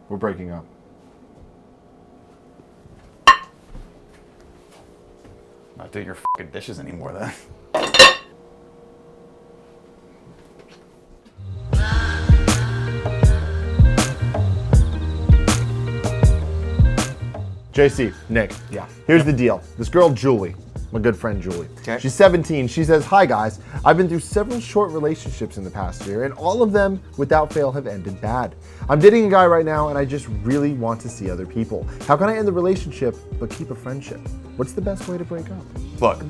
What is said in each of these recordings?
We're breaking up. Not doing your fucking dishes anymore then. JC, Nick. Yeah. Here's the deal. This girl, Julie, my good friend Julie. Okay. She's 17. She says, "Hi guys, I've been through several short relationships in the past year, and all of them, without fail, have ended bad. I'm dating a guy right now, and I just really want to see other people. How can I end the relationship but keep a friendship? What's the best way to break up?" Look,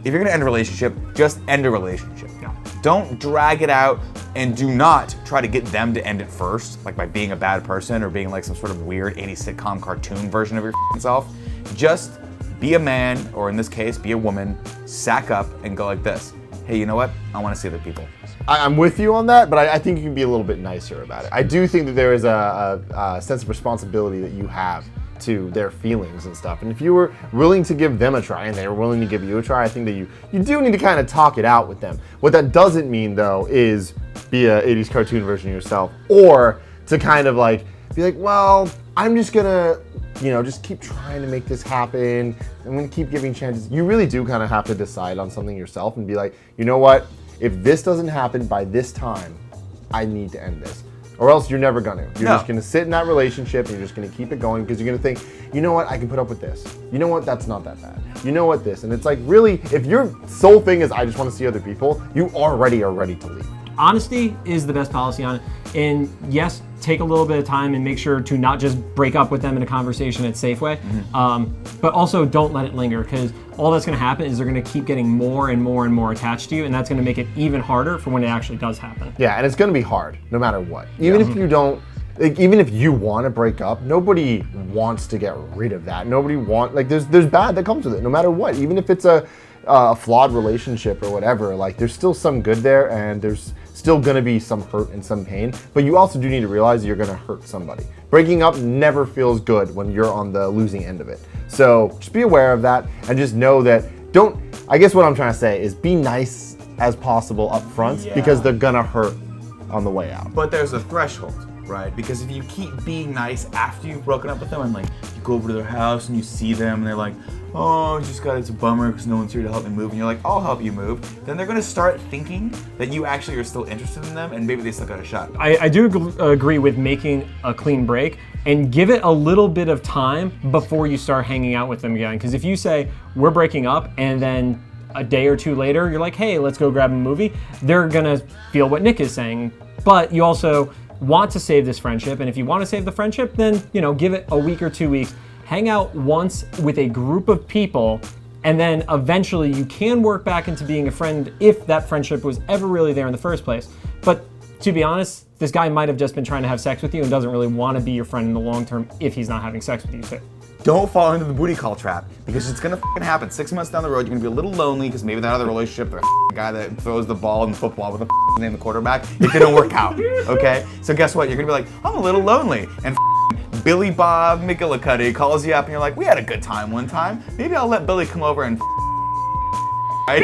if you're gonna end a relationship, just end a relationship. Yeah. Don't drag it out, and do not try to get them to end it first, like by being a bad person or being like some sort of weird 80s sitcom cartoon version of your self. Just be a man, or in this case, be a woman, sack up and go like this. Hey, you know what? I want to see other people. I'm with you on that, but I think you can be a little bit nicer about it. I do think that there is a sense of responsibility that you have to their feelings and stuff. And if you were willing to give them a try and they were willing to give you a try, I think that you do need to kind of talk it out with them. What that doesn't mean though is be a 80s cartoon version of yourself, or to kind of like be like, well, I'm just gonna, just keep trying to make this happen. I'm gonna keep giving chances. You really do kind of have to decide on something yourself and be like, you know what? If this doesn't happen by this time, I need to end this. Or else you're never gonna. You're just gonna sit in that relationship and you're just gonna keep it going because you're gonna think, you know what, I can put up with this. You know what, that's not that bad. You know what, this. And it's like, really, if your sole thing is I just wanna see other people, you already are ready to leave. Honesty is the best policy on it. And yes, take a little bit of time and make sure to not just break up with them in a conversation at Safeway, but also don't let it linger, because all that's going to happen is they're going to keep getting more and more and more attached to you, and that's going to make it even harder for when it actually does happen. Yeah, and it's going to be hard no matter what. Even if you don't, even if you want to break up, nobody wants to get rid of that. Nobody there's bad that comes with it no matter what. Even if it's a flawed relationship or whatever, like there's still some good there, and there's still gonna be some hurt and some pain, but you also do need to realize you're gonna hurt somebody. Breaking up never feels good when you're on the losing end of it. So just be aware of that and just know that I guess what I'm trying to say is be nice as possible up front, because they're gonna hurt on the way out. But there's a threshold, right? Because if you keep being nice after you've broken up with them, and like you go over to their house and you see them and they're like, oh, it's a bummer because no one's here to help me move, and you're like, I'll help you move, then they're gonna start thinking that you actually are still interested in them, and maybe they still got a shot. I do agree with making a clean break and give it a little bit of time before you start hanging out with them again. Because if you say, we're breaking up, and then a day or two later, you're like, hey, let's go grab a movie, they're gonna feel what Nick is saying. But you also want to save this friendship, and if you want to save the friendship, then give it a week or 2 weeks. Hang out once with a group of people, and then eventually you can work back into being a friend if that friendship was ever really there in the first place. But to be honest, this guy might have just been trying to have sex with you and doesn't really want to be your friend in the long term if he's not having sex with you too. Don't fall into the booty call trap, because it's gonna happen. 6 months down the road, you're gonna be a little lonely because maybe that other relationship, the guy that throws the ball in football with the name the quarterback, it didn't work out. Okay? So guess what? You're gonna be like, I'm a little lonely, and Billy Bob McGillicuddy calls you up and you're like, we had a good time one time. Maybe I'll let Billy come over and right?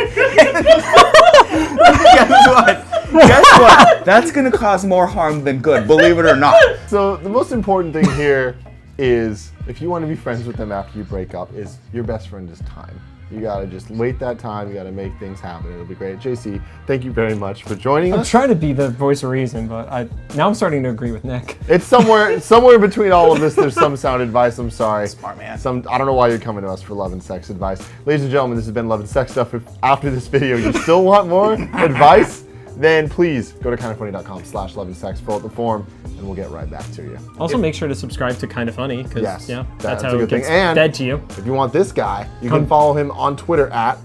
Guess what? That's gonna cause more harm than good, believe it or not. So the most important thing here is, if you want to be friends with them after you break up, is your best friend is time. You gotta just wait that time, you gotta make things happen, it'll be great. JC, thank you very much for joining us. I'm trying to be the voice of reason, but now I'm starting to agree with Nick. It's somewhere between all of this, there's some sound advice, I'm sorry. Smart man. I don't know why you're coming to us for love and sex advice. Ladies and gentlemen, this has been Love and Sex Stuff. If after this video you still want more advice, then please go to kindoffunny.com/loveandsex, fill out the form, and we'll get right back to you. Also, make sure to subscribe to Kinda Funny, because that's how it gets fed to you. If you want this guy, you can follow him on Twitter at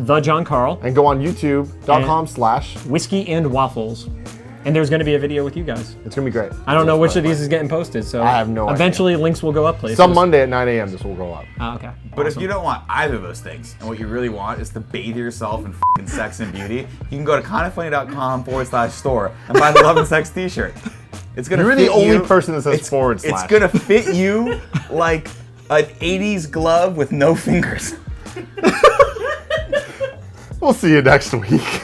the John Carle, and go on youtube.com/ Whiskey and Waffles. And there's going to be a video with you guys. It's going to be great. I don't know which of these is getting posted, so I have no idea. Eventually links will go up places. Some Monday at 9 a.m. this will go up. Okay. But if you don't want either of those things, and what you really want is to bathe yourself in f***ing sex and beauty, you can go to kindoffunny.com/store and buy the Love and Sex t-shirt. It's gonna You're fit the only you, person that says it's / It's gonna fit you like an 80s glove with no fingers. We'll see you next week.